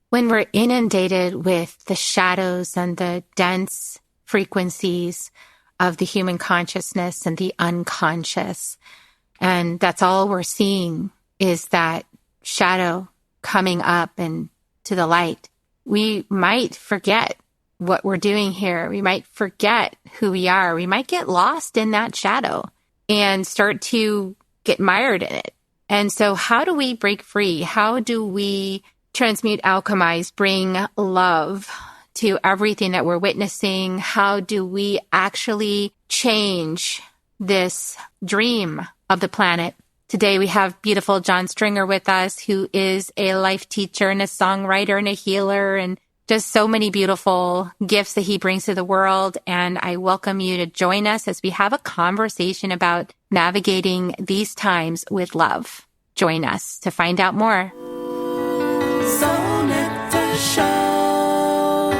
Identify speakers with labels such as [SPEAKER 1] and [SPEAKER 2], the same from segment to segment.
[SPEAKER 1] when we're inundated with the shadows and the dense frequencies of the human consciousness and the unconscious, and that's all we're seeing is that shadow coming up and to the light, we might forget what we're doing here. We might forget who we are. We might get lost in that shadow and start to get mired in it. And so how do we break free? How do we transmute, alchemize, bring love to everything that we're witnessing? How do we actually change this dream of the planet? Today we have beautiful John Stringer with us, who is a life teacher and a songwriter and a healer and just so many beautiful gifts that he brings to the world. And I welcome you to join us as we have a conversation about navigating these times with love. Join us to find out more.
[SPEAKER 2] Soul Nectar Show,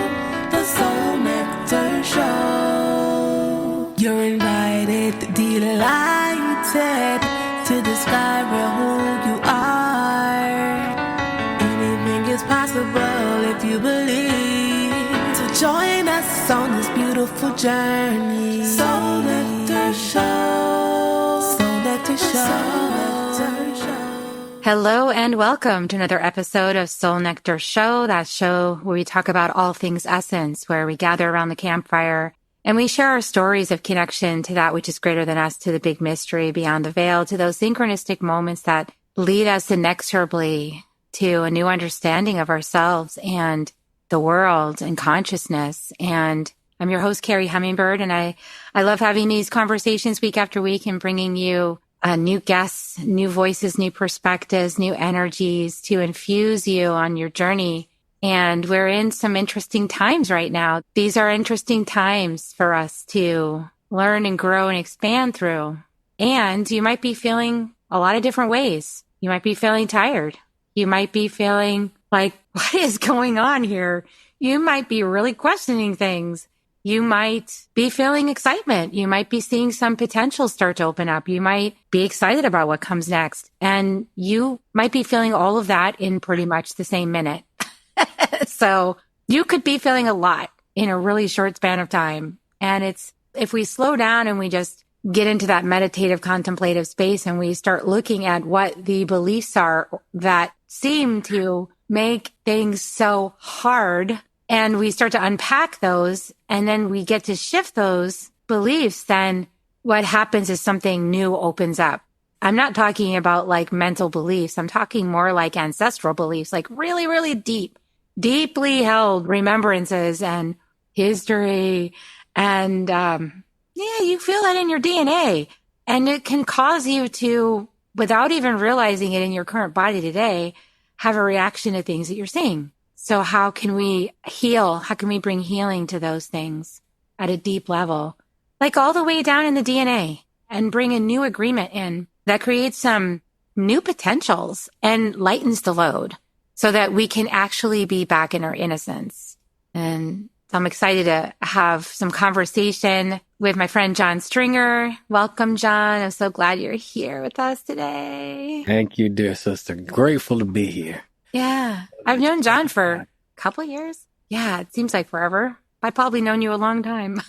[SPEAKER 2] the Soul Nectar Show. You're invited, delighted to discover who you are. Anything is possible if you believe. So join us on this beautiful journey. Soul Nectar Show, Soul Nectar Show.
[SPEAKER 1] Hello and welcome to another episode of Soul Nectar Show, that show where we talk about all things essence, where we gather around the campfire and we share our stories of connection to that which is greater than us, to the big mystery beyond the veil, to those synchronistic moments that lead us inexorably to a new understanding of ourselves and the world and consciousness. And I'm your host, Carrie Hummingbird, and I love having these conversations week after week and bringing you new guests, new voices, new perspectives, new energies to infuse you on your journey. And we're in some interesting times right now. These are interesting times for us to learn and grow and expand through. And you might be feeling a lot of different ways. You might be feeling tired. You might be feeling like, what is going on here? You might be really questioning things. You might be feeling excitement. You might be seeing some potential start to open up. You might be excited about what comes next. And you might be feeling all of that in pretty much the same minute. So you could be feeling a lot in a really short span of time. And it's, if we slow down and we just get into that meditative, contemplative space and we start looking at what the beliefs are that seem to make things so hard, and we start to unpack those, and then we get to shift those beliefs, then what happens is something new opens up. I'm not talking about like mental beliefs. I'm talking more like ancestral beliefs, like really, really deeply held remembrances and history. And you feel that in your DNA. And it can cause you to, without even realizing it in your current body today, have a reaction to things that you're seeing. So how can we heal? How can we bring healing to those things at a deep level, like all the way down in the DNA, and bring a new agreement in that creates some new potentials and lightens the load so that we can actually be back in our innocence? And so I'm excited to have some conversation with my friend John Stringer. Welcome, John. I'm so glad you're here with us today.
[SPEAKER 3] Thank you, dear sister. Grateful to be here.
[SPEAKER 1] Yeah. I've known John for a couple of years. Yeah, it seems like forever. I've probably known you a long time,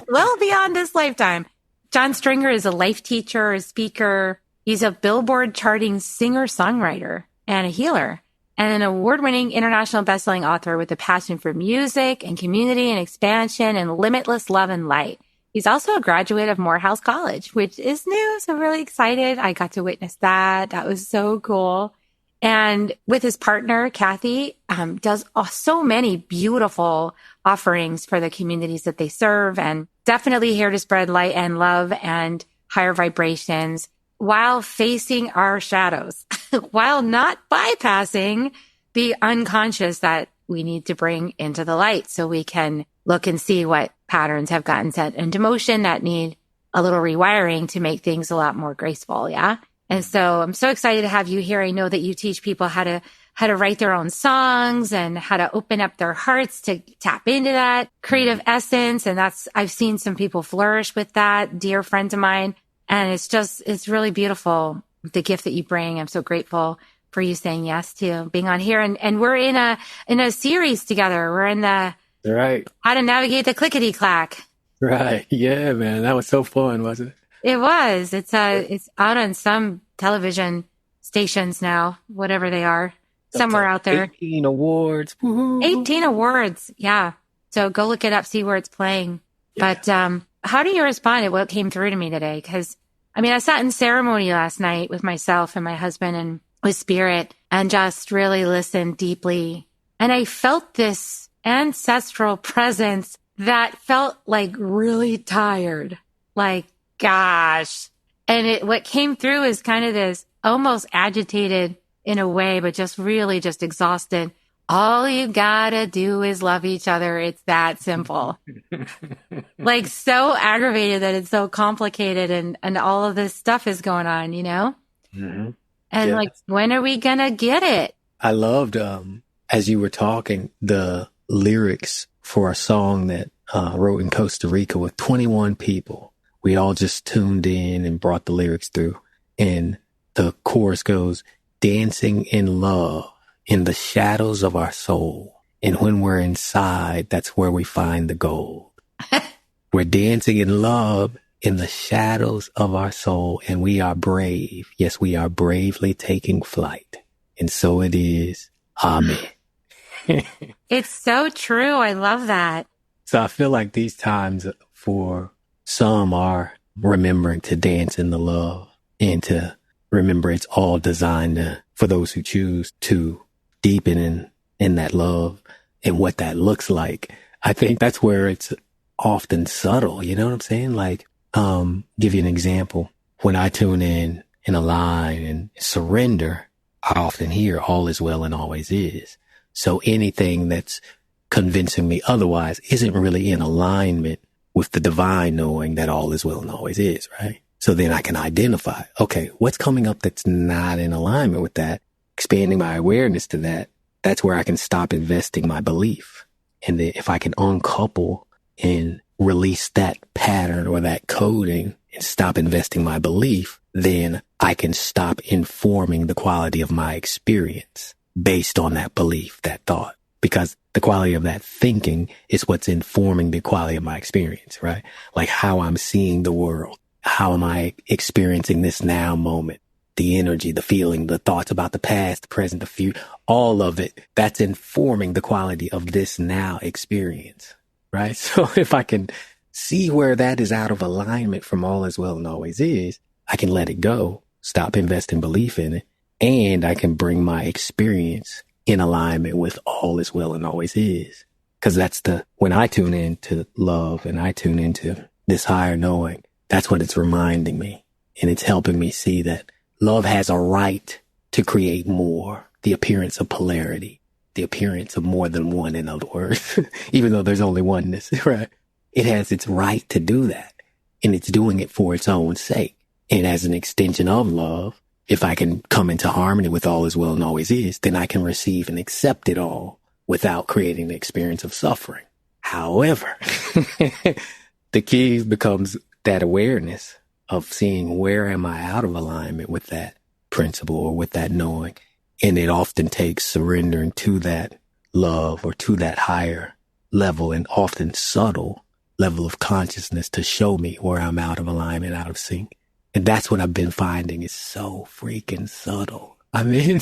[SPEAKER 1] well beyond this lifetime. John Stringer is a life teacher, a speaker. He's a Billboard charting singer-songwriter and a healer, and an award-winning international best-selling author with a passion for music and community and expansion and limitless love and light. He's also a graduate of Morehouse College, which is new, so I'm really excited. I got to witness that. That was so cool. And with his partner, Kathy, does so many beautiful offerings for the communities that they serve, and definitely here to spread light and love and higher vibrations while facing our shadows, while not bypassing the unconscious that we need to bring into the light so we can look and see what patterns have gotten set into motion that need a little rewiring to make things a lot more graceful. Yeah. And so I'm so excited to have you here. I know that you teach people how to write their own songs and how to open up their hearts to tap into that creative essence. And I've seen some people flourish with that, dear friends of mine. And it's really beautiful, the gift that you bring. I'm so grateful for you saying yes to being on here. And we're in a series together. We're in the
[SPEAKER 3] Right.
[SPEAKER 1] How to Navigate the Clickety Clack.
[SPEAKER 3] Right. Yeah, man. That was so fun, wasn't it?
[SPEAKER 1] It was. It's out on some television stations now, whatever they are, somewhere out there.
[SPEAKER 3] 18 awards. Woo-hoo.
[SPEAKER 1] 18 awards. Yeah. So go look it up, see where it's playing.
[SPEAKER 3] Yeah.
[SPEAKER 1] But how do you respond to what came through to me today? Because, I mean, I sat in ceremony last night with myself and my husband and with Spirit and just really listened deeply. And I felt this ancestral presence that felt like really tired. Like, gosh. And what came through is kind of this almost agitated in a way, but just really just exhausted. All you gotta do is love each other. It's that simple. Like so aggravated that it's so complicated and all of this stuff is going on, you know?
[SPEAKER 3] Mm-hmm.
[SPEAKER 1] And
[SPEAKER 3] Yeah.
[SPEAKER 1] like, when are we gonna get it?
[SPEAKER 3] I loved, as you were talking, the lyrics for a song that wrote in Costa Rica with 21 people. We all just tuned in and brought the lyrics through. And the chorus goes, dancing in love in the shadows of our soul. And when we're inside, that's where we find the gold. We're dancing in love in the shadows of our soul. And we are brave. Yes, we are bravely taking flight. And so it is. Amen.
[SPEAKER 1] It's so true. I love that.
[SPEAKER 3] So I feel like these times for some are remembering to dance in the love and to remember it's all designed for those who choose to deepen in that love and what that looks like. I think that's where it's often subtle. You know what I'm saying? Like, give you an example. When I tune in align and surrender, I often hear all is well and always is. So anything that's convincing me otherwise isn't really in alignment with the divine knowing that all is well and always is, right? So then I can identify, okay, what's coming up that's not in alignment with that, expanding my awareness to that. That's where I can stop investing my belief. And then if I can uncouple and release that pattern or that coding and stop investing my belief, then I can stop informing the quality of my experience based on that belief, that thought, because the quality of that thinking is what's informing the quality of my experience, right? Like how I'm seeing the world. How am I experiencing this now moment? The energy, the feeling, the thoughts about the past, the present, the future, all of it, that's informing the quality of this now experience, right? So if I can see where that is out of alignment from all is well and always is, I can let it go, stop investing belief in it, and I can bring my experience in alignment with all is well and always is. Because when I tune into love and I tune into this higher knowing, that's what it's reminding me. And it's helping me see that love has a right to create more, the appearance of polarity, the appearance of more than one, in other words, even though there's only oneness, right? It has its right to do that. And it's doing it for its own sake. And as an extension of love, if I can come into harmony with all is well and always is, then I can receive and accept it all without creating the experience of suffering. However, the key becomes that awareness of seeing where am I out of alignment with that principle or with that knowing. And it often takes surrendering to that love or to that higher level and often subtle level of consciousness to show me where I'm out of alignment, out of sync. And that's what I've been finding is so freaking subtle. I mean,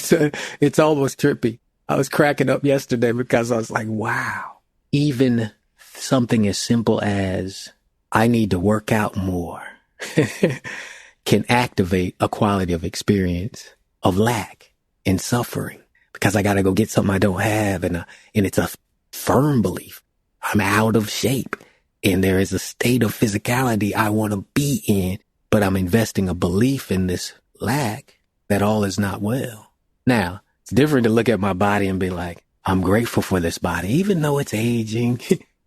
[SPEAKER 3] it's almost trippy. I was cracking up yesterday because I was like, wow, even something as simple as I need to work out more can activate a quality of experience of lack and suffering because I got to go get something I don't have. And it's a firm belief. I'm out of shape and there is a state of physicality I want to be in, but I'm investing a belief in this lack that all is not well. Now, it's different to look at my body and be like, I'm grateful for this body, even though it's aging,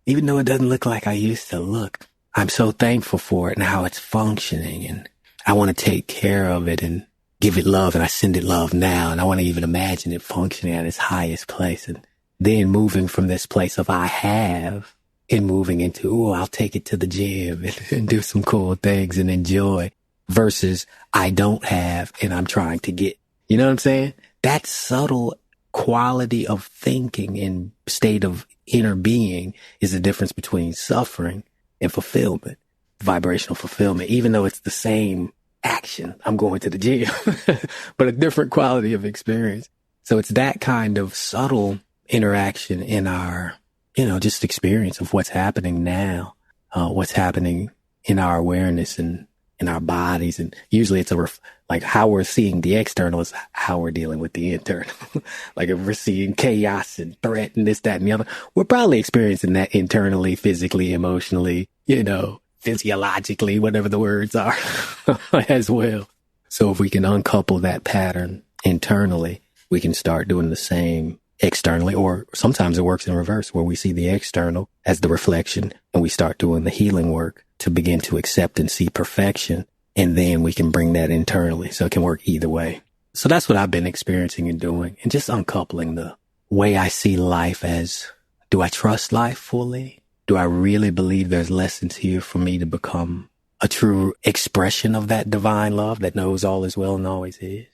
[SPEAKER 3] even though it doesn't look like I used to look. I'm so thankful for it and how it's functioning. And I want to take care of it and give it love. And I send it love now. And I want to even imagine it functioning at its highest place. And then moving from this place of I have and moving into, I'll take it to the gym and do some cool things and enjoy versus I don't have and I'm trying to get, you know what I'm saying? that subtle quality of thinking and state of inner being is the difference between suffering and fulfillment, vibrational fulfillment, even though it's the same action. I'm going to the gym, but a different quality of experience. So it's that kind of subtle interaction in our, just experience of what's happening now, what's happening in our awareness and in our bodies. And usually it's like how we're seeing the external is how we're dealing with the internal. Like if we're seeing chaos and threat and this, that, and the other, we're probably experiencing that internally, physically, emotionally, physiologically, whatever the words are as well. So if we can uncouple that pattern internally, we can start doing the same externally, or sometimes it works in reverse where we see the external as the reflection and we start doing the healing work to begin to accept and see perfection. And then we can bring that internally. So it can work either way. So that's what I've been experiencing and doing, and just uncoupling the way I see life as, do I trust life fully? Do I really believe there's lessons here for me to become a true expression of that divine love that knows all is well and always is?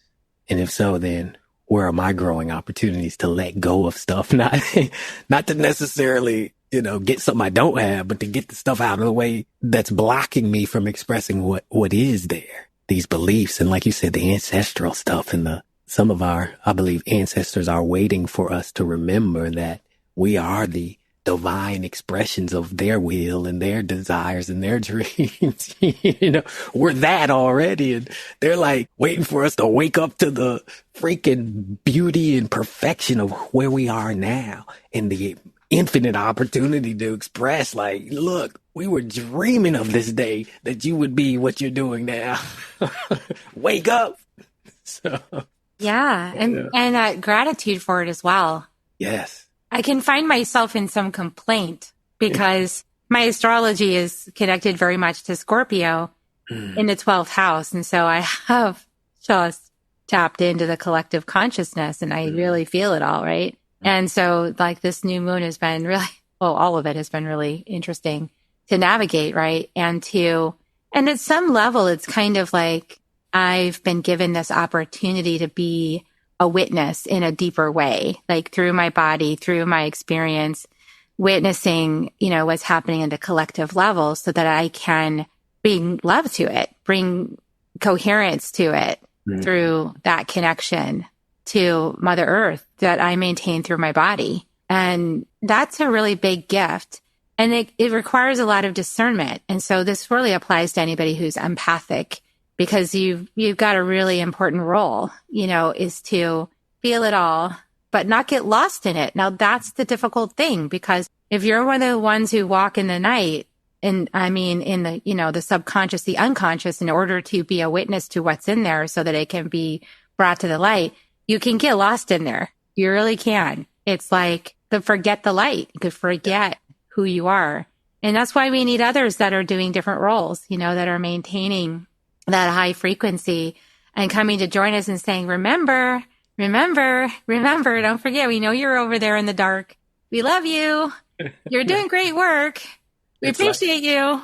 [SPEAKER 3] And if so, then where are my growing opportunities to let go of stuff? Not to necessarily, get something I don't have, but to get the stuff out of the way that's blocking me from expressing what is there. These beliefs. And like you said, the ancestral stuff and some of our, I believe, ancestors are waiting for us to remember that we are the divine expressions of their will and their desires and their dreams. We're that already. And they're like waiting for us to wake up to the freaking beauty and perfection of where we are now and the infinite opportunity to express, like, look, we were dreaming of this day that you would be what you're doing now. Wake up. So,
[SPEAKER 1] yeah. And gratitude for it as well.
[SPEAKER 3] Yes.
[SPEAKER 1] I can find myself in some complaint because my astrology is connected very much to Scorpio in the 12th house. And so I have just tapped into the collective consciousness and I really feel it all, right? And so like this new moon has been really, all of it has been really interesting to navigate, right? And at some level, it's kind of like I've been given this opportunity to be a witness in a deeper way, like through my body, through my experience, witnessing, what's happening at the collective level so that I can bring love to it, bring coherence to it through that connection to Mother Earth that I maintain through my body. And that's a really big gift. And it requires a lot of discernment. And so this really applies to anybody who's empathic, because you've got a really important role, is to feel it all, but not get lost in it. Now that's the difficult thing, because if you're one of the ones who walk in the night, and I mean, in the, the subconscious, the unconscious, in order to be a witness to what's in there so that it can be brought to the light, you can get lost in there. You really can. It's like forget the light. You could forget who you are. And that's why we need others that are doing different roles, that are maintaining that high frequency and coming to join us and saying, remember, don't forget, we know you're over there in the dark. We love you. You're doing great work. We appreciate you.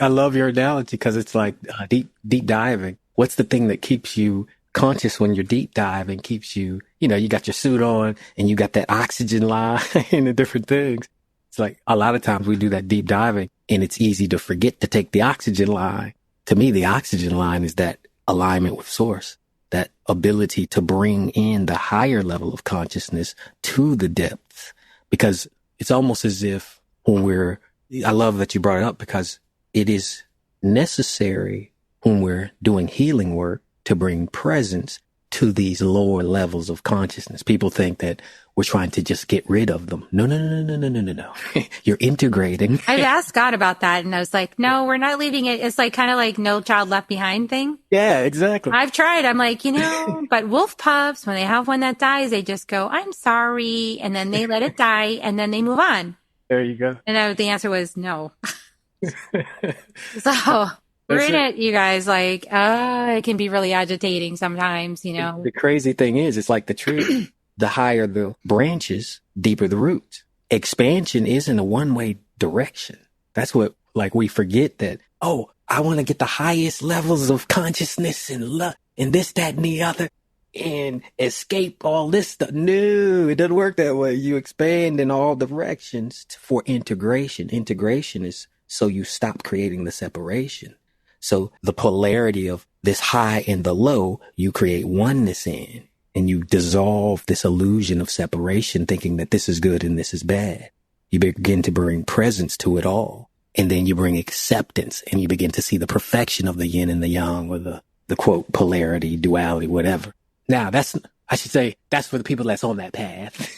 [SPEAKER 3] I love your analogy because it's like deep diving. What's the thing that keeps you conscious when you're deep diving, keeps you, you got your suit on and you got that oxygen line and the different things. It's like a lot of times we do that deep diving and it's easy to forget to take the oxygen line. To me, the oxygen line is that alignment with source, that ability to bring in the higher level of consciousness to the depths, because it's almost as if I love that you brought it up, because it is necessary when we're doing healing work to bring presence to these lower levels of consciousness. People think that we're trying to just get rid of them. No. You're integrating.
[SPEAKER 1] I've asked God about that, and I was like, no, we're not leaving it. It's like kind of like No Child Left Behind thing.
[SPEAKER 3] Yeah, exactly.
[SPEAKER 1] I've tried. I'm like, but wolf pups, when they have one that dies, they just go, I'm sorry. And then they let it die and then they move on.
[SPEAKER 3] There you go.
[SPEAKER 1] And the answer was no. So we're in it, you guys. Like, it can be really agitating sometimes,
[SPEAKER 3] The crazy thing is, it's like the tree. The higher the branches, deeper the roots. Expansion isn't a one-way direction. That's what, we forget that, I want to get the highest levels of consciousness and love and this, that, and the other. and escape all this stuff. No, it doesn't work that way. You expand in all directions for integration. Integration is so you stop creating the separation. So the polarity of this high and the low, you create oneness in, and you dissolve this illusion of separation, thinking that this is good and this is bad. You begin to bring presence to it all. And then you bring acceptance, and you begin to see the perfection of the yin and the yang, or the quote, polarity, duality, whatever. Now, I should say, that's for the people that's on that path.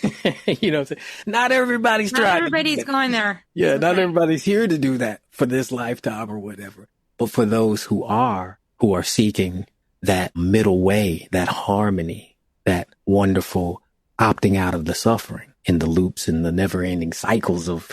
[SPEAKER 3] You know what I'm saying? Not everybody's trying.
[SPEAKER 1] Not everybody's going there.
[SPEAKER 3] Yeah,
[SPEAKER 1] Okay.
[SPEAKER 3] not everybody's here to do that for this lifetime or whatever. But for those who are seeking that middle way, that harmony, that wonderful opting out of the suffering and the loops and the never ending cycles of,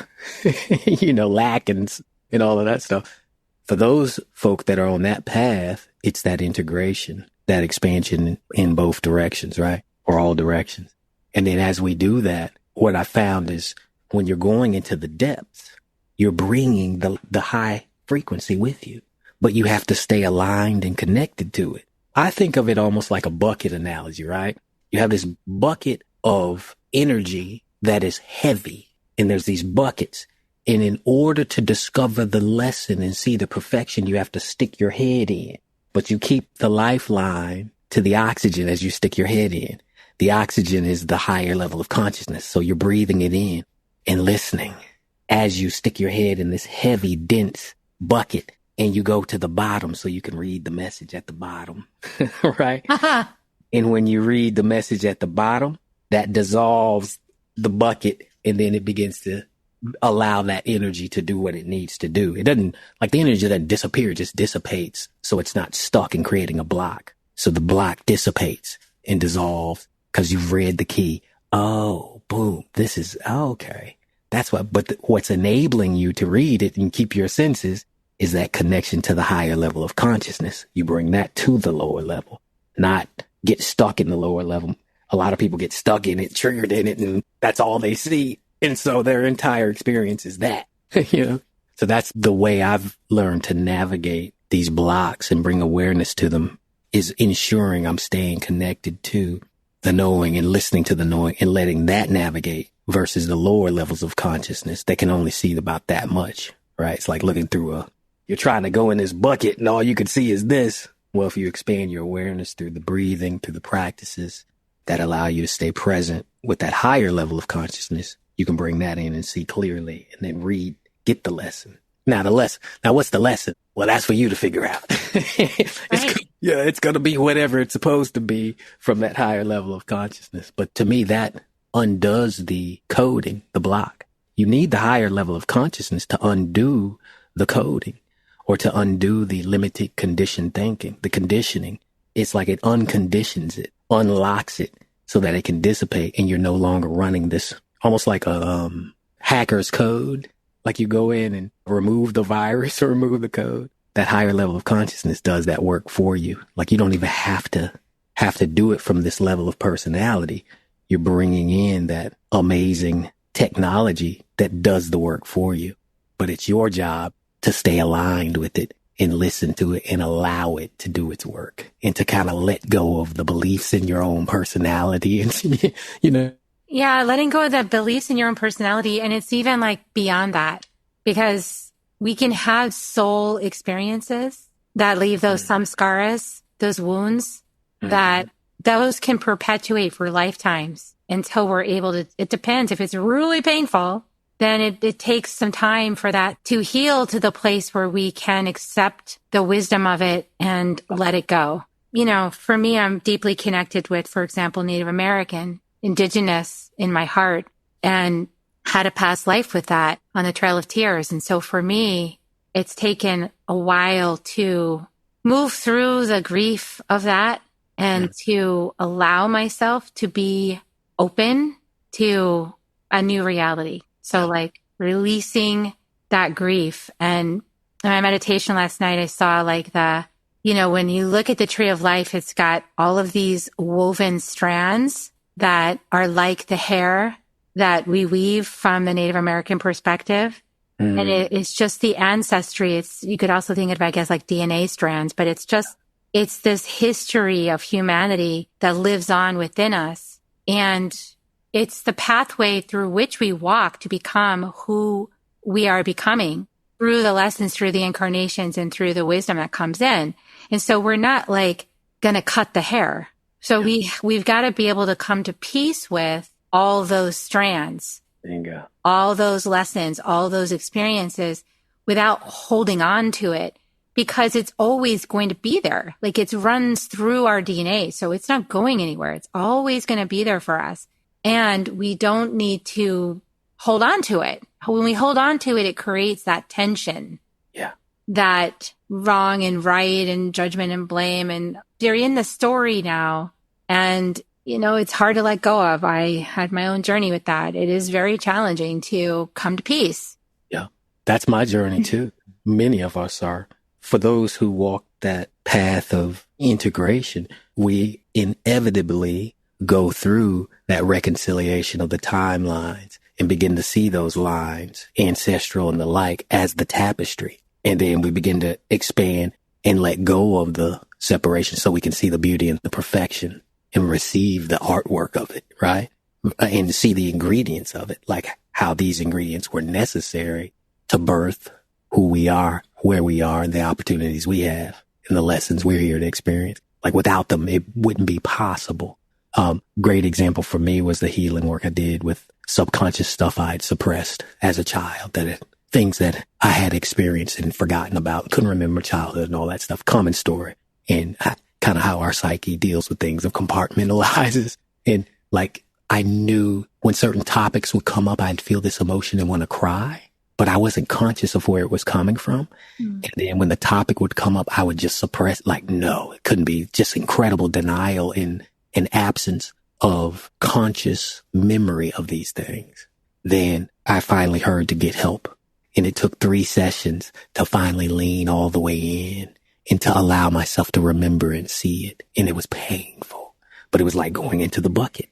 [SPEAKER 3] lack and all of that stuff. For those folk that are on that path, it's that integration, that expansion in both directions, right? Or all directions. And then as we do that, what I found is when you're going into the depths, you're bringing the high frequency with you, but you have to stay aligned and connected to it. I think of it almost like a bucket analogy, right? You have this bucket of energy that is heavy, and there's these buckets. And in order to discover the lesson and see the perfection, you have to stick your head in. But you keep the lifeline to the oxygen as you stick your head in. The oxygen is the higher level of consciousness. So you're breathing it in and listening as you stick your head in this heavy, dense bucket, and you go to the bottom so you can read the message at the bottom, right? And when you read the message at the bottom, that dissolves the bucket, and then it begins to allow that energy to do what it needs to do. It doesn't, like, the energy doesn't disappear, it just dissipates. So it's not stuck in creating a block. So the block dissipates and dissolves because you've read the key. Oh, boom. This is, okay. That's what, but what's enabling you to read it and keep your senses is that connection to the higher level of consciousness. You bring that to the lower level, not get stuck in the lower level. A lot of people get stuck in it, triggered in it, and that's all they see. And so their entire experience is that, So that's the way I've learned to navigate these blocks and bring awareness to them, is ensuring I'm staying connected to the knowing and listening to the knowing and letting that navigate versus the lower levels of consciousness that can only see about that much, right? It's like looking through you're trying to go in this bucket and all you can see is this. Well, if you expand your awareness through the breathing, through the practices that allow you to stay present with that higher level of consciousness, you can bring that in and see clearly and then get the lesson. Now what's the lesson? Well, that's for you to figure out. It's going to be whatever it's supposed to be from that higher level of consciousness. But to me, that undoes the coding, the block. You need the higher level of consciousness to undo the coding or to undo the limited conditioned thinking, the conditioning. It's like it unconditions it, unlocks it so that it can dissipate, and you're no longer running this almost like a hacker's code. Like you go in and remove the virus or remove the code. That higher level of consciousness does that work for you. Like you don't even have to do it from this level of personality. You're bringing in that amazing technology that does the work for you. But it's your job to stay aligned with it and listen to it and allow it to do its work and to kind of let go of the beliefs in your own personality and,
[SPEAKER 1] Yeah, letting go of the beliefs in your own personality. And it's even like beyond that, because we can have soul experiences that leave those samskaras, those wounds, that those can perpetuate for lifetimes until we're able to. It depends. If it's really painful, then it takes some time for that to heal to the place where we can accept the wisdom of it and let it go. For me, I'm deeply connected with, for example, Native American, Indigenous in my heart, and had a past life with that on the Trail of Tears. And so for me, it's taken a while to move through the grief of that and to allow myself to be open to a new reality. So like releasing that grief. And in my meditation last night, I saw like when you look at the tree of life, it's got all of these woven strands that are like the hair that we weave from the Native American perspective. And it's just the ancestry. You could also think of it, I guess, like DNA strands, but it's It's this history of humanity that lives on within us. And it's the pathway through which we walk to become who we are becoming through the lessons, through the incarnations, and through the wisdom that comes in. And so we're not like going to cut the hair. So we've got to be able to come to peace with all those strands,
[SPEAKER 3] Bingo.
[SPEAKER 1] all those lessons, all those experiences without holding on to it, because it's always going to be there. Like it runs through our DNA. So it's not going anywhere. It's always going to be there for us. And we don't need to hold on to it. When we hold on to it, it creates that tension.
[SPEAKER 3] Yeah.
[SPEAKER 1] That wrong and right and judgment and blame. And they're in the story now. And, you know, it's hard to let go of. I had my own journey with that. It is very challenging to come to peace.
[SPEAKER 3] Yeah. That's my journey too. Many of us are. For those who walk that path of integration, we inevitably go through that reconciliation of the timelines and begin to see those lines, ancestral and the like, as the tapestry. And then we begin to expand and let go of the separation so we can see the beauty and the perfection and receive the artwork of it, right? And see the ingredients of it, like how these ingredients were necessary to birth who we are, where we are, and the opportunities we have and the lessons we're here to experience. Like without them, it wouldn't be possible. Great example for me was the healing work I did with subconscious stuff I had suppressed as a child, things that I had experienced and forgotten about, couldn't remember childhood and all that stuff. Common story. And kind of how our psyche deals with things, of compartmentalizes. And like, I knew when certain topics would come up, I'd feel this emotion and want to cry, but I wasn't conscious of where it was coming from. And then when the topic would come up, I would just suppress, like, no, it couldn't be. Just incredible denial and an absence of conscious memory of these things. Then I finally heard to get help. And it took 3 sessions to finally lean all the way in and to allow myself to remember and see it. And it was painful, but it was like going into the bucket.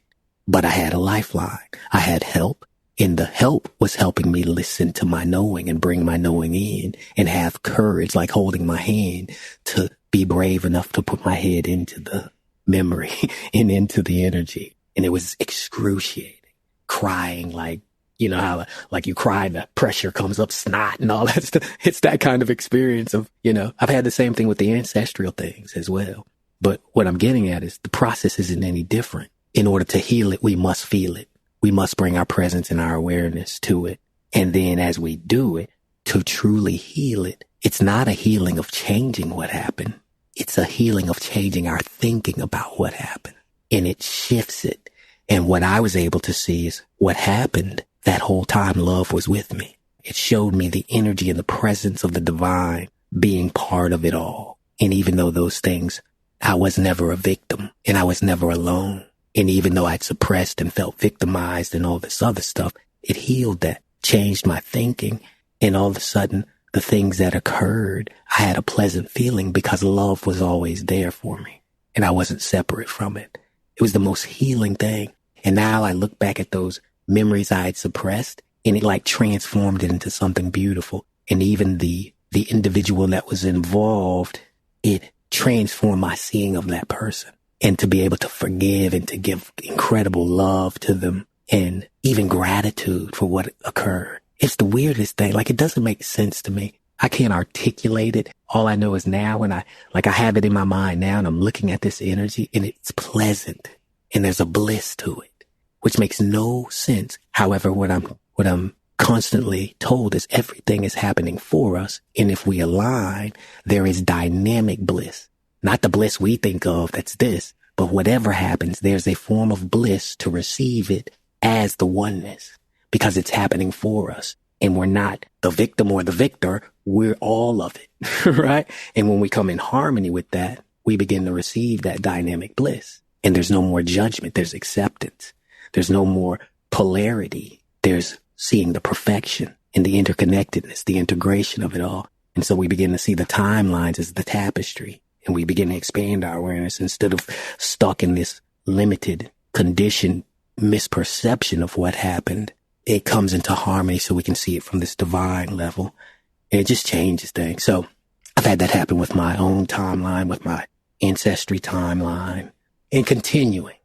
[SPEAKER 3] But I had a lifeline. I had help. And the help was helping me listen to my knowing and bring my knowing in and have courage, like holding my hand, to be brave enough to put my head into the memory and into the energy. And it was excruciating, crying like, you know how like you cry, the pressure comes up, snot and all that stuff. It's that kind of experience of, you know, I've had the same thing with the ancestral things as well. But what I'm getting at is the process isn't any different. In order to heal it, we must feel it. We must bring our presence and our awareness to it. And then as we do it, to truly heal it, it's not a healing of changing what happened. It's a healing of changing our thinking about what happened. And it shifts it. And what I was able to see is what happened. That whole time love was with me. It showed me the energy and the presence of the divine being part of it all. And even though those things, I was never a victim and I was never alone. And even though I'd suppressed and felt victimized and all this other stuff, it healed that, changed my thinking. And all of a sudden, the things that occurred, I had a pleasant feeling because love was always there for me. And I wasn't separate from it. It was the most healing thing. And now I look back at those memories I had suppressed and it like transformed it into something beautiful. And even the individual that was involved, it transformed my seeing of that person. And to be able to forgive and to give incredible love to them and even gratitude for what occurred. It's the weirdest thing. Like, it doesn't make sense to me. I can't articulate it. All I know is now when I have it in my mind now and I'm looking at this energy and it's pleasant and there's a bliss to it, which makes no sense. However, what I'm constantly told is everything is happening for us. And if we align, there is dynamic bliss. Not the bliss we think of, that's this, but whatever happens, there's a form of bliss to receive it as the oneness because it's happening for us. And we're not the victim or the victor. We're all of it, right? And when we come in harmony with that, we begin to receive that dynamic bliss. And there's no more judgment. There's acceptance. There's no more polarity. There's seeing the perfection and the interconnectedness, the integration of it all. And so we begin to see the timelines as the tapestry. And we begin to expand our awareness instead of stuck in this limited conditioned misperception of what happened. It comes into harmony so we can see it from this divine level. And it just changes things. So I've had that happen with my own timeline, with my ancestry timeline and continuing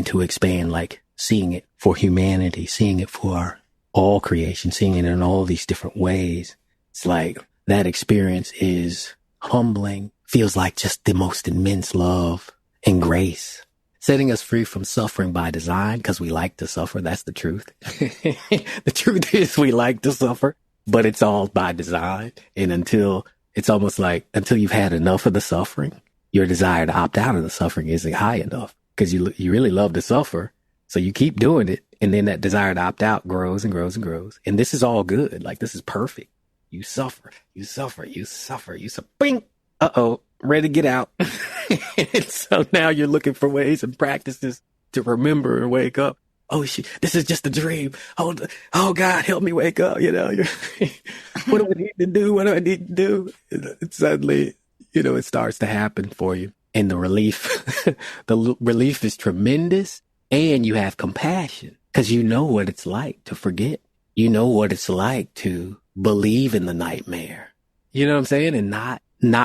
[SPEAKER 3] to expand, like seeing it for humanity, seeing it for all creation, seeing it in all these different ways. It's like that experience is humbling, feels like just the most immense love and grace, setting us free from suffering by design because we like to suffer. That's the truth. The truth is we like to suffer, but it's all by design. And until you've had enough of the suffering, your desire to opt out of the suffering isn't high enough because you really love to suffer. So you keep doing it. And then that desire to opt out grows and grows and grows. And this is all good. Like, this is perfect. You suffer, bing. Uh-oh, ready to get out. And so now you're looking for ways and practices to remember and wake up. Oh shit, this is just a dream. Oh God, help me wake up. What do I need to do? What do I need to do? And suddenly, it starts to happen for you. And the relief is tremendous. And you have compassion because you know what it's like to forget. You know what it's like to believe in the nightmare. You know what I'm saying? And not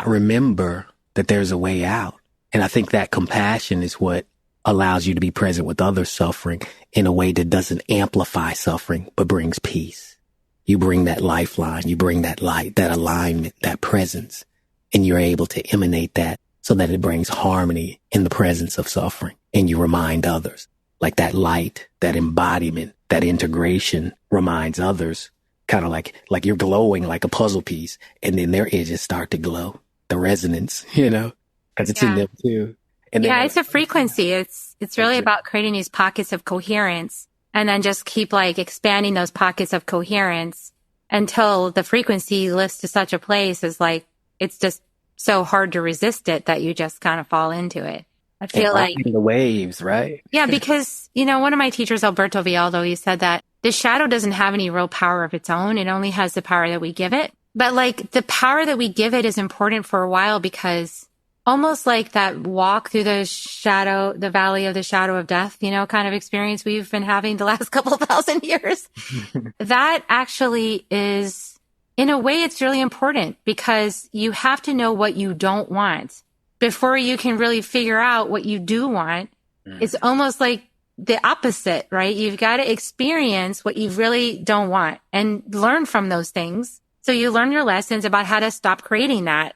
[SPEAKER 3] remember that there's a way out. And I think that compassion is what allows you to be present with others suffering in a way that doesn't amplify suffering, but brings peace. You bring that lifeline, you bring that light, that alignment, that presence, and you're able to emanate that so that it brings harmony in the presence of suffering. And you remind others, like that light, that embodiment, that integration reminds others, kind of like you're glowing like a puzzle piece, and then their edges start to glow. The resonance, because it's in them too. And
[SPEAKER 1] it's a frequency. It's really about creating these pockets of coherence and then just keep like expanding those pockets of coherence until the frequency lifts to such a place as like, it's just so hard to resist it that you just kind of fall into it. I feel like
[SPEAKER 3] the waves, right?
[SPEAKER 1] Yeah, because, one of my teachers, Alberto Vialdo, he said that the shadow doesn't have any real power of its own. It only has the power that we give it. But like the power that we give it is important for a while because almost like that walk through the valley of the shadow of death, kind of experience we've been having the last couple thousand years. That actually is, in a way, it's really important because you have to know what you don't want before you can really figure out what you do want. It's almost like the opposite, right? You've got to experience what you really don't want and learn from those things. So you learn your lessons about how to stop creating that,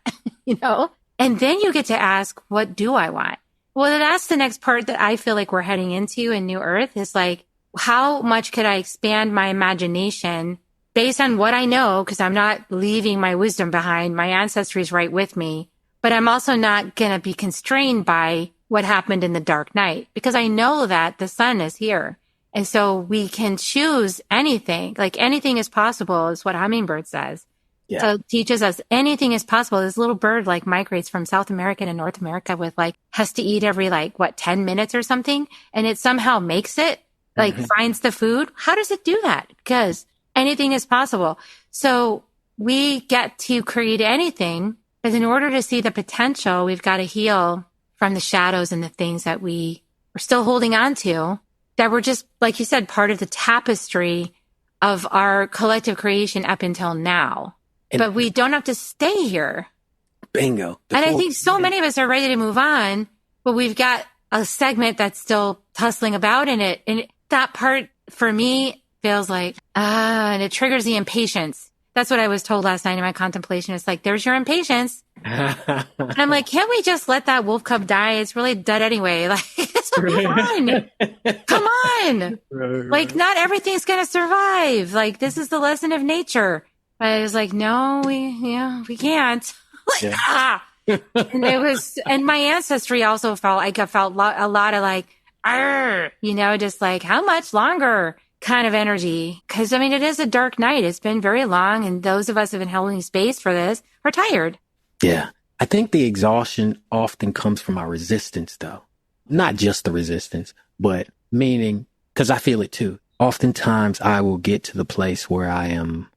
[SPEAKER 1] and then you get to ask, what do I want? Well, that's the next part that I feel like we're heading into in New Earth is like, how much could I expand my imagination based on what I know? Because I'm not leaving my wisdom behind. My ancestry is right with me, but I'm also not going to be constrained by what happened in the dark night because I know that the sun is here. And so we can choose anything, like anything is possible is what Hummingbird says. Yeah. So it teaches us anything is possible. This little bird like migrates from South America to North America with like, has to eat every 10 minutes or something. And it somehow makes it finds the food. How does it do that? Because anything is possible. So we get to create anything, but in order to see the potential, we've got to heal from the shadows and the things that we are still holding on to. That were just, like you said, part of the tapestry of our collective creation up until now. But we don't have to stay here.
[SPEAKER 3] Bingo.
[SPEAKER 1] And I think so many of us are ready to move on, but we've got a segment that's still tussling about in it. And that part, for me, feels like, and it triggers the impatience. That's what I was told last night in my contemplation. It's like, there's your impatience. And I'm like, can't we just let that wolf cub die? It's really dead anyway. Like, come on. Come on. Like, not everything's going to survive. Like, this is the lesson of nature. But I was like, no, we can't. And my ancestry also felt like I felt a lot of like, just like, how much longer kind of energy? Because, I mean, it is a dark night. It's been very long. And those of us who have been holding space for this are tired.
[SPEAKER 3] Yeah. I think the exhaustion often comes from our resistance, though. Not just the resistance, but meaning, because I feel it too. Oftentimes I will get to the place where I am,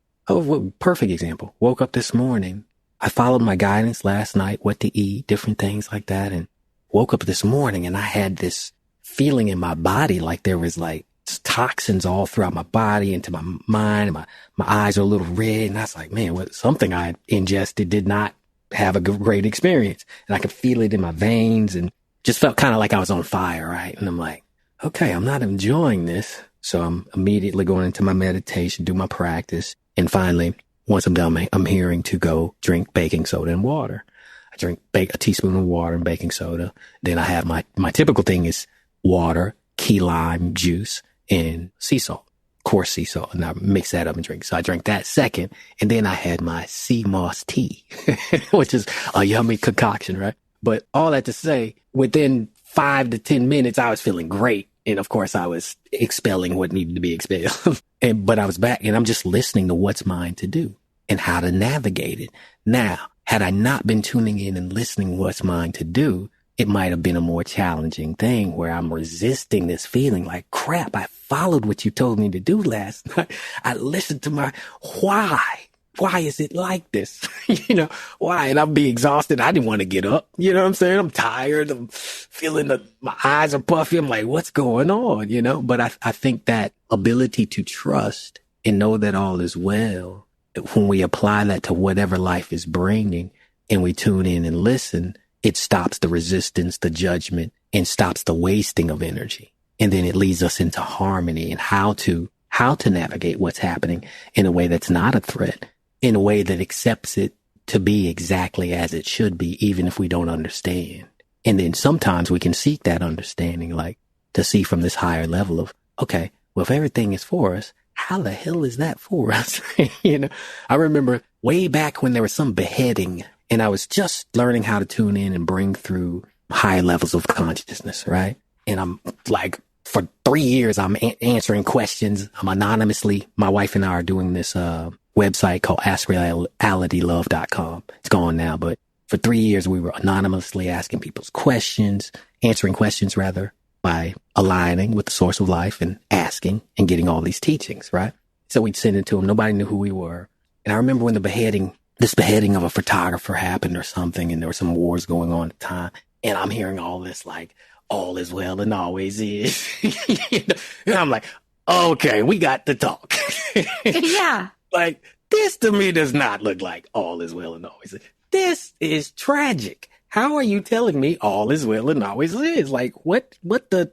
[SPEAKER 3] perfect example. Woke up this morning. I followed my guidance last night, what to eat, different things like that. And woke up this morning and I had this feeling in my body like there was like toxins all throughout my body, into my mind. And my eyes are a little red. And I was like, man, something I ingested did not have a great experience. And I could feel it in my veins and just felt kind of like I was on fire, right? And I'm like, okay, I'm not enjoying this. So I'm immediately going into my meditation, do my practice. And finally, once I'm done, I'm hearing to go drink baking soda and water. I drink a teaspoon of water and baking soda. Then I have my typical thing is water, key lime juice, and sea salt, coarse sea salt. And I mix that up and drink. So I drank that second. And then I had my sea moss tea, which is a yummy concoction, right? But all that to say, within 5 to 10 minutes, I was feeling great. And of course, I was expelling what needed to be expelled. But I was back and I'm just listening to what's mine to do and how to navigate it. Now, had I not been tuning in and listening what's mine to do, it might have been a more challenging thing where I'm resisting this feeling like, crap, I followed what you told me to do last night. I listened to my why. Why is it like this? Why? And I'll be exhausted. I didn't want to get up. You know what I'm saying? I'm tired. I'm feeling my eyes are puffy. I'm like, what's going on? But I think that ability to trust and know that all is well, when we apply that to whatever life is bringing and we tune in and listen, it stops the resistance, the judgment, and stops the wasting of energy. And then it leads us into harmony and how to navigate what's happening in a way that's not a threat, in a way that accepts it to be exactly as it should be, even if we don't understand. And then sometimes we can seek that understanding, like to see from this higher level of, okay, well, if everything is for us, how the hell is that for us? I remember way back when there was some beheading and I was just learning how to tune in and bring through high levels of consciousness, right? And I'm like, for 3 years, I'm answering questions. I'm anonymously, my wife and I are doing this, website called AskRealityLove.com. It's gone now, but for 3 years, we were anonymously asking people's questions, answering questions rather, by aligning with the source of life and asking and getting all these teachings, right? So we'd send it to them. Nobody knew who we were. And I remember when this beheading of a photographer happened or something, and there were some wars going on at the time. And I'm hearing all this like, all is well and always is. And I'm like, okay, we got to talk.
[SPEAKER 1] Yeah.
[SPEAKER 3] Like, this to me does not look like all is well and always is. This is tragic. How are you telling me all is well and always is? Like, what the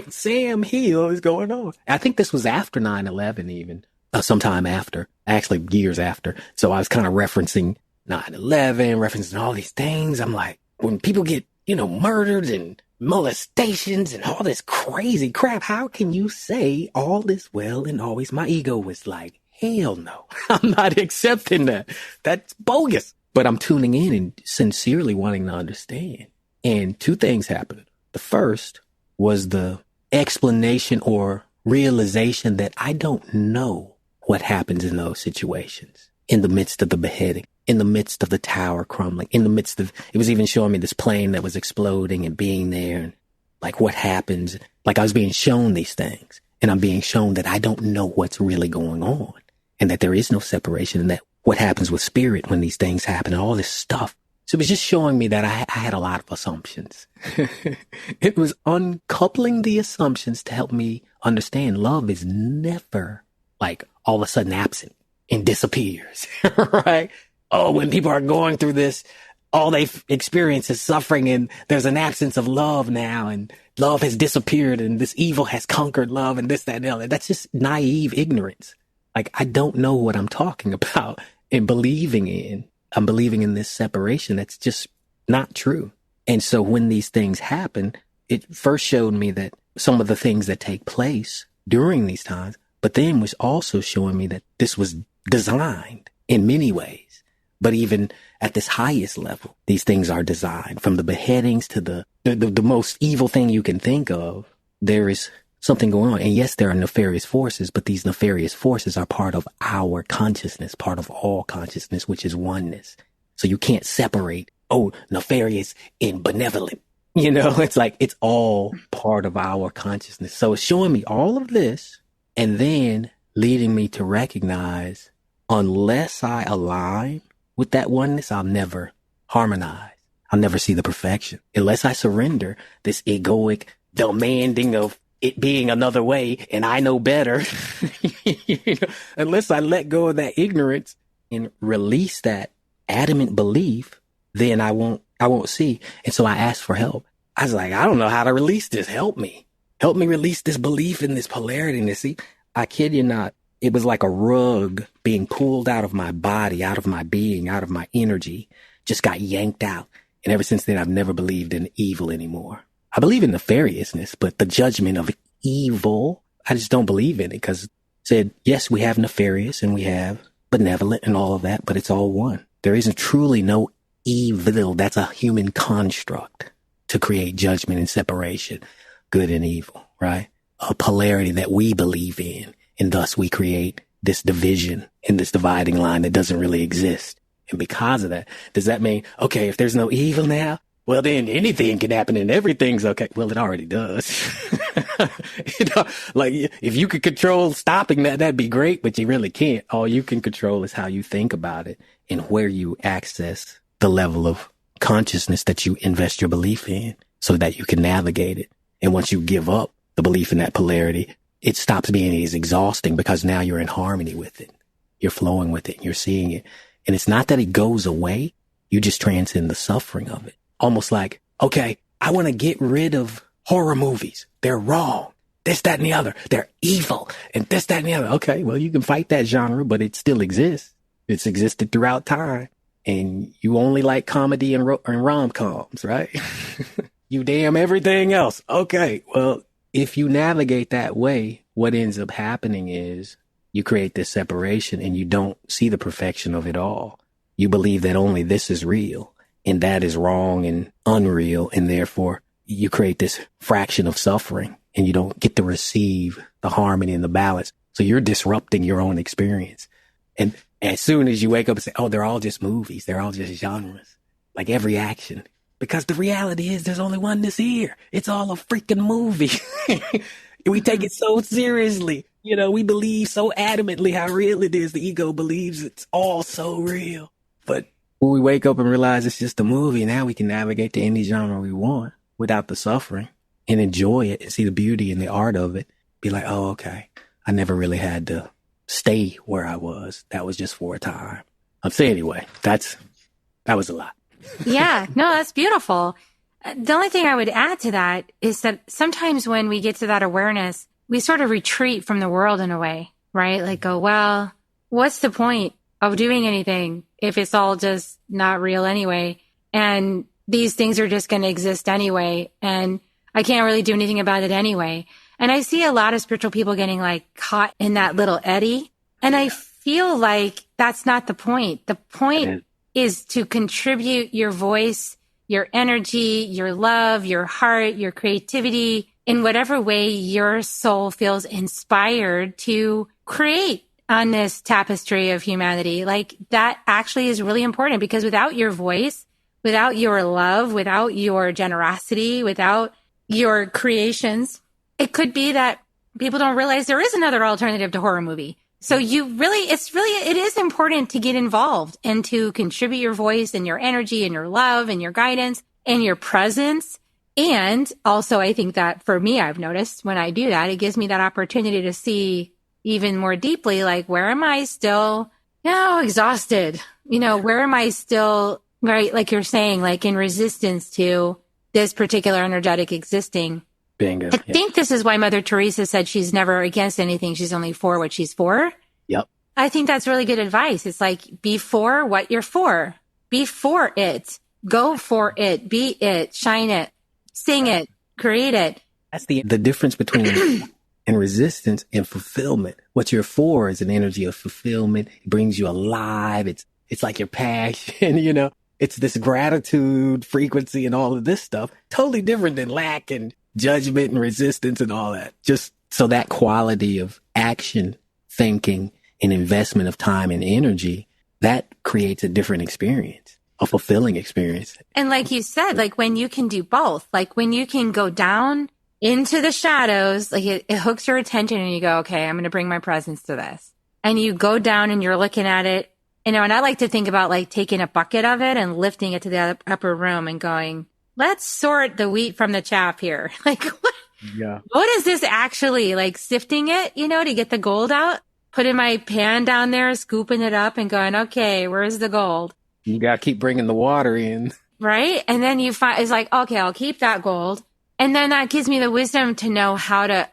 [SPEAKER 3] Sam Hill is going on? I think this was after 9/11 even, sometime after, actually years after. So I was kind of referencing 9/11, referencing all these things. I'm like, when people get, murdered and molestations and all this crazy crap, how can you say all is well and always? My ego was like, hell no, I'm not accepting that. That's bogus. But I'm tuning in and sincerely wanting to understand. And two things happened. The first was the explanation or realization that I don't know what happens in those situations, in the midst of the beheading, in the midst of the tower crumbling, in the midst of, it was even showing me this plane that was exploding and being there and like what happens. Like I was being shown these things and I'm being shown that I don't know what's really going on and that there is no separation and that what happens with spirit when these things happen and all this stuff. So it was just showing me that I had a lot of assumptions. It was uncoupling the assumptions to help me understand love is never like all of a sudden absent and disappears, right? Oh, when people are going through this, all they experience is suffering and there's an absence of love now and love has disappeared and this evil has conquered love and this, that, and the other. That's just naive ignorance. Like, I don't know what I'm talking about and believing in. I'm believing in this separation that's just not true. And so when these things happen, it first showed me that some of the things that take place during these times, but then was also showing me that this was designed in many ways. But even at this highest level, these things are designed from the beheadings to the most evil thing you can think of. There is something going on. And yes, there are nefarious forces, but these nefarious forces are part of our consciousness, part of all consciousness, which is oneness. So you can't separate, nefarious and benevolent. It's like, it's all part of our consciousness. So it's showing me all of this and then leading me to recognize unless I align with that oneness, I'll never harmonize. I'll never see the perfection. Unless I surrender this egoic demanding of it being another way and I know better, unless I let go of that ignorance and release that adamant belief, then I won't see. And so I asked for help. I was like, I don't know how to release this. Help me release this belief in this polarity. And see, I kid you not. It was like a rug being pulled out of my body, out of my being, out of my energy, just got yanked out. And ever since then, I've never believed in evil anymore. I believe in nefariousness, but the judgment of evil, I just don't believe in it because it said, yes, we have nefarious and we have benevolent and all of that, but it's all one. There isn't truly no evil. That's a human construct to create judgment and separation, good and evil, right? A polarity that we believe in. And thus we create this division and this dividing line that doesn't really exist. And because of that, does that mean, okay, if there's no evil now, well, then anything can happen and everything's okay. Well, it already does. Like if you could control stopping that, that'd be great, but you really can't. All you can control is how you think about it and where you access the level of consciousness that you invest your belief in so that you can navigate it. And once you give up the belief in that polarity, it stops being as exhausting because now you're in harmony with it. You're flowing with it and you're seeing it. And it's not that it goes away. You just transcend the suffering of it. Almost like, okay, I want to get rid of horror movies. They're wrong. This, that, and the other. They're evil. And this, that, and the other. Okay, well, you can fight that genre, but it still exists. It's existed throughout time. And you only like comedy and rom-coms, right? You damn everything else. Okay, well, if you navigate that way, what ends up happening is you create this separation and you don't see the perfection of it all. You believe that only this is real and that is wrong and unreal. And therefore you create this fraction of suffering and you don't get to receive the harmony and the balance. So you're disrupting your own experience. And as soon as you wake up and say, oh, they're all just movies. They're all just genres, like every action. Because the reality is there's only one this here. It's all a freaking movie. We take it so seriously. You know, we believe so adamantly how real it is. The ego believes it's all so real. But when we wake up and realize it's just a movie, now we can navigate to any genre we want without the suffering and enjoy it and see the beauty and the art of it. Be like, oh, okay. I never really had to stay where I was. That was just for a time. So anyway, that was a lot.
[SPEAKER 1] Yeah, no, that's beautiful. The only thing I would add to that is that sometimes when we get to that awareness, we sort of retreat from the world in a way, right? Like go, well, what's the point of doing anything if it's all just not real anyway? And these things are just going to exist anyway. And I can't really do anything about it anyway. And I see a lot of spiritual people getting like caught in that little eddy. And I feel like that's not the point. The point is to contribute your voice, your energy, your love, your heart, your creativity in whatever way your soul feels inspired to create on this tapestry of humanity. Like that actually is really important because without your voice, without your love, without your generosity, without your creations, it could be that people don't realize there is another alternative to horror movie. So it is important to get involved and to contribute your voice and your energy and your love and your guidance and your presence. And also, I think that for me, I've noticed when I do that, it gives me that opportunity to see even more deeply, like, where am I still, exhausted? Where am I still, right? Like you're saying, like in resistance to this particular energetic existing.
[SPEAKER 3] Bingo.
[SPEAKER 1] I think this is why Mother Teresa said she's never against anything. She's only for what she's for.
[SPEAKER 3] Yep.
[SPEAKER 1] I think that's really good advice. It's like, be for what you're for. Be for it. Go for it. Be it. Shine it. Sing it. Create it.
[SPEAKER 3] That's the difference between and resistance and fulfillment. What you're for is an energy of fulfillment. It brings you alive. It's like your passion, It's this gratitude frequency and all of this stuff. Totally different than lack and judgment and resistance and all that. Just so that quality of action, thinking, and investment of time and energy, that creates a different experience, a fulfilling experience.
[SPEAKER 1] And like you said, like when you can do both, like when you can go down into the shadows, like it hooks your attention and you go, okay, I'm going to bring my presence to this. And you go down and you're looking at it, and I like to think about like taking a bucket of it and lifting it to the upper room and going, let's sort the wheat from the chaff here. Like, what is this actually, like sifting it, to get the gold out, putting my pan down there, scooping it up and going, okay, where's the gold?
[SPEAKER 3] You got to keep bringing the water in.
[SPEAKER 1] Right. And then you find, it's like, okay, I'll keep that gold. And then that gives me the wisdom to know how to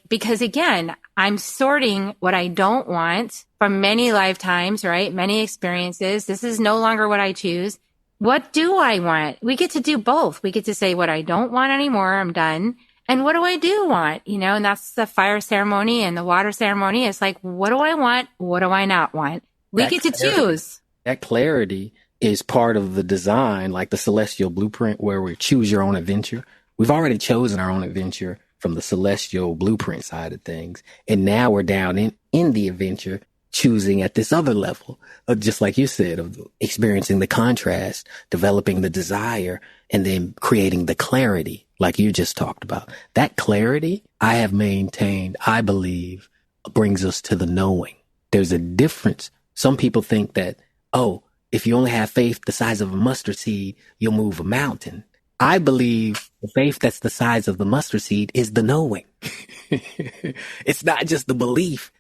[SPEAKER 1] because again, I'm sorting what I don't want from many lifetimes, right? Many experiences. This is no longer what I choose. What do I want? We get to do both. We get to say what I don't want anymore. I'm done. And what do I do want? And that's the fire ceremony and the water ceremony. It's like, what do I want? What do I not want? We get to choose.
[SPEAKER 3] That clarity is part of the design, like the celestial blueprint where we choose your own adventure. We've already chosen our own adventure from the celestial blueprint side of things. And now we're down in the adventure, choosing at this other level, just like you said, of experiencing the contrast, developing the desire, and then creating the clarity, like you just talked about. That clarity, I have maintained, I believe, brings us to the knowing. There's a difference. Some people think that, if you only have faith the size of a mustard seed, you'll move a mountain. I believe the faith that's the size of the mustard seed is the knowing. It's not just the belief.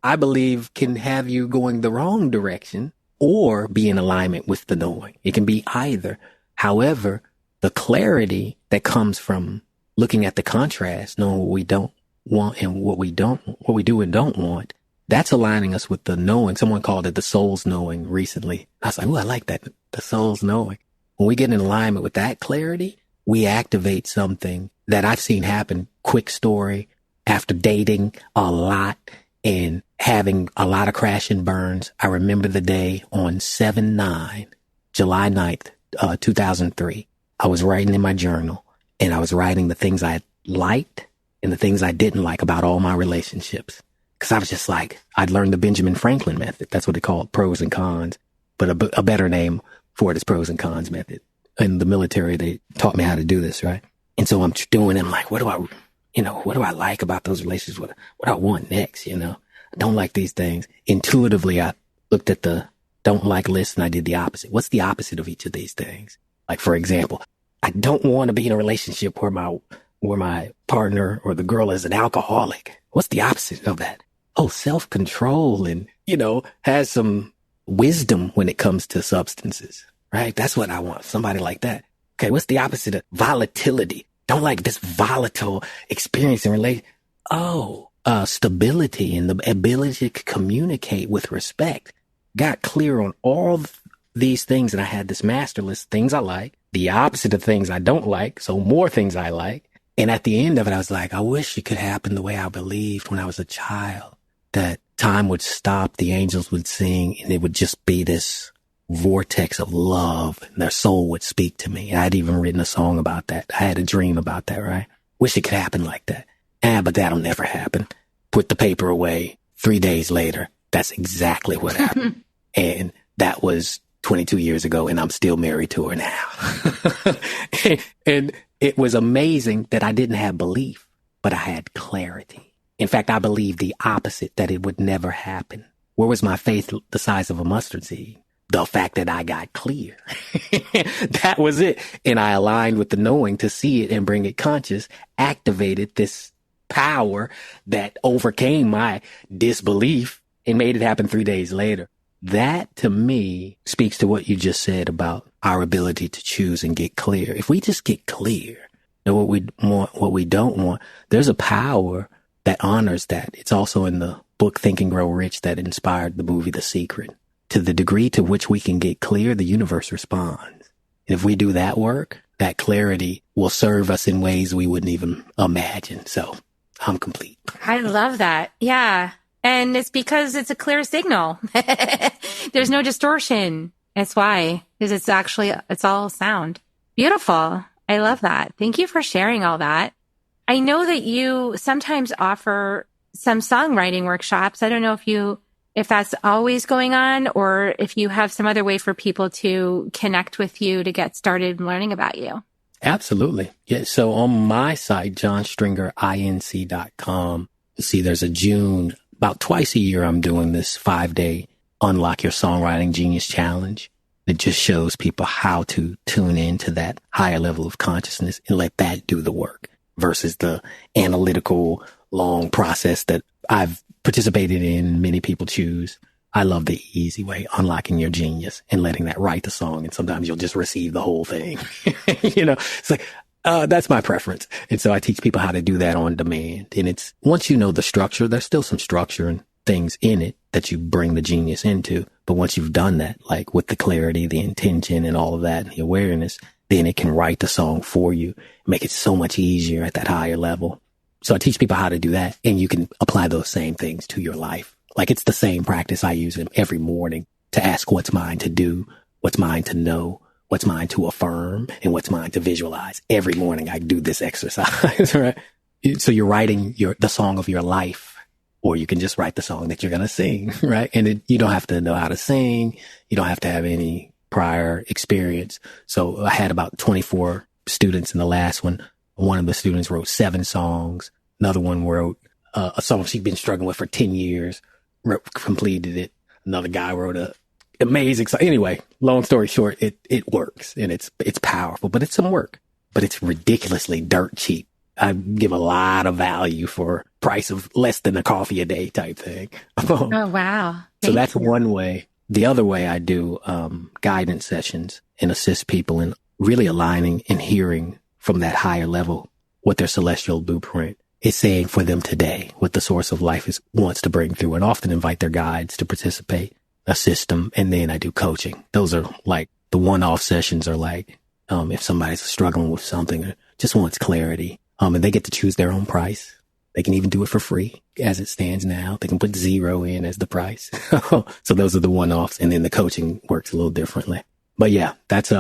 [SPEAKER 3] I believe can have you going the wrong direction or be in alignment with the knowing. It can be either. However, the clarity that comes from looking at the contrast, knowing what we don't want and what we do and don't want, that's aligning us with the knowing. Someone called it the soul's knowing recently. I was like, I like that. The soul's knowing. When we get in alignment with that clarity, we activate something that I've seen happen. Quick story. After dating a lot and having a lot of crash and burns, I remember the day on July 9th, 2003. I was writing in my journal and I was writing the things I liked and the things I didn't like about all my relationships. Because I was just like, I'd learned the Benjamin Franklin method. That's what they call it, pros and cons. But a better name for it is pros and cons method. In the military, they taught me how to do this, right? And so I'm doing it. I'm like, what do I like about those relationships? What do I want next? I don't like these things. Intuitively, I looked at the don't like list and I did the opposite. What's the opposite of each of these things? Like, for example, I don't want to be in a relationship where my partner or the girl is an alcoholic. What's the opposite of that? Self-control and, has some wisdom when it comes to substances, right? That's what I want. Somebody like that. Okay. What's the opposite of volatility? Don't like this volatile experience in relation. Stability and the ability to communicate with respect. Got clear on all these things and I had this master list, things I like, the opposite of things I don't like. So more things I like. And at the end of it, I was like, I wish it could happen the way I believed when I was a child, that time would stop, the angels would sing, and it would just be this vortex of love, and their soul would speak to me. I'd even written a song about that. I had a dream about that, right? Wish it could happen like that. But that'll never happen. Put the paper away. 3 days later, that's exactly what happened. And that was 22 years ago, and I'm still married to her now. And it was amazing that I didn't have belief, but I had clarity. In fact, I believed the opposite, that it would never happen. Where was my faith the size of a mustard seed? The fact that I got clear. That was it. And I aligned with the knowing to see it and bring it conscious, activated this power that overcame my disbelief and made it happen 3 days later. That to me speaks to what you just said about our ability to choose and get clear. If we just get clear, know what we want, what we don't want, there's a power that honors that. It's also in the book Think and Grow Rich that inspired the movie The Secret. To the degree to which we can get clear, the universe responds. And if we do that work, that clarity will serve us in ways we wouldn't even imagine. So I'm complete.
[SPEAKER 1] I love that. Yeah. And it's because it's a clear signal. There's no distortion. That's why, because it's all sound. Beautiful. I love that. Thank you for sharing all that. I know that you sometimes offer some songwriting workshops. I don't know if that's always going on or if you have some other way for people to connect with you to get started learning about you.
[SPEAKER 3] Absolutely. Yeah. So on my site, johnstringerinc.com, you see there's a June, about twice a year, I'm doing this 5-day Unlock Your Songwriting Genius Challenge. It just shows people how to tune into that higher level of consciousness and let that do the work versus the analytical long process that I've participated in, many people choose. I love the easy way, unlocking your genius and letting that write the song. And sometimes you'll just receive the whole thing. It's like, that's my preference. And so I teach people how to do that on demand. And it's, once you know the structure, there's still some structure and things in it that you bring the genius into. But once you've done that, like with the clarity, the intention and all of that, the awareness, then it can write the song for you, make it so much easier at that higher level. So I teach people how to do that, and you can apply those same things to your life. Like, it's the same practice I use every morning to ask what's mine to do, what's mine to know, what's mine to affirm, and what's mine to visualize. Every morning I do this exercise, right? So you're writing the song of your life, or you can just write the song that you're going to sing, right? And you don't have to know how to sing. You don't have to have any prior experience. So I had about 24 students in the last one. One of the students wrote 7 songs. Another one wrote a song she'd been struggling with for 10 years, completed it. Another guy wrote a amazing song. Anyway, long story short, it works, and it's powerful, but it's some work, but it's ridiculously dirt cheap. I give a lot of value for price of less than a coffee a day type thing.
[SPEAKER 1] Oh, wow.
[SPEAKER 3] So that's one way. The other way, I do guidance sessions and assist people in really aligning and hearing from that higher level what their celestial blueprint is saying for them today, what the source of life wants to bring through, and often invite their guides to participate, assist them. And then I do coaching. Those are like the one-off sessions are like, if somebody's struggling with something or just wants clarity, and they get to choose their own price. They can even do it for free as it stands now. They can put 0 in as the price. So those are the one-offs. And then the coaching works a little differently. But yeah, that's,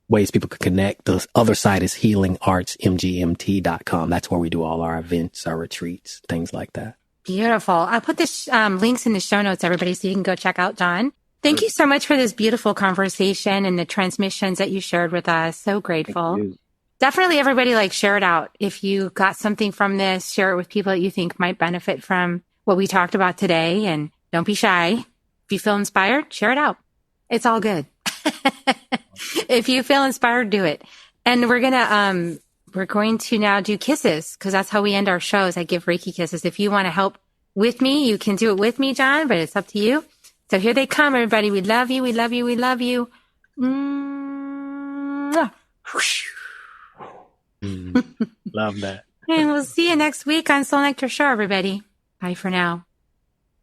[SPEAKER 3] ways people can connect. The other site is healingartsmgmt.com. That's where we do all our events, our retreats, things like that.
[SPEAKER 1] Beautiful. I'll put the links in the show notes, everybody, so you can go check out John. Thank you so much for this beautiful conversation and the transmissions that you shared with us. So grateful. Definitely, everybody, share it out. If you got something from this, share it with people that you think might benefit from what we talked about today. And don't be shy. If you feel inspired, share it out. It's all good. If you feel inspired, do it. And we're going to now do kisses, because that's how we end our shows. I give Reiki kisses. If you want to help with me, you can do it with me, John, but it's up to you. So here they come, everybody. We love you. We love you. We love you.
[SPEAKER 3] Love that.
[SPEAKER 1] And we'll see you next week on Soul Nectar Show, everybody. Bye for now.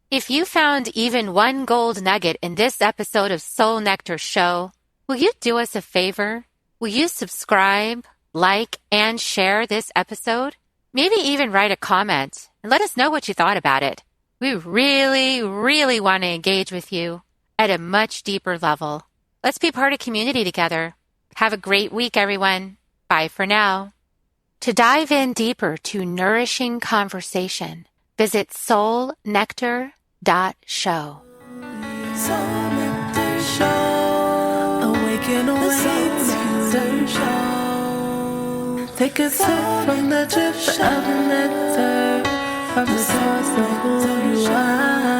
[SPEAKER 1] If you found even one gold nugget in this episode of Soul Nectar Show, will you do us a favor? Will you subscribe, like, and share this episode? Maybe even write a comment and let us know what you thought about it. We really, really want to engage with you at a much deeper level. Let's be part of community together. Have a great week, everyone. Bye for now. To dive in deeper to nourishing conversation, visit soulnectar.show.
[SPEAKER 2] Soul Nectar Show. Awaken, Nectar Show. Take a sip from the drip of nectar, from the source of who you are.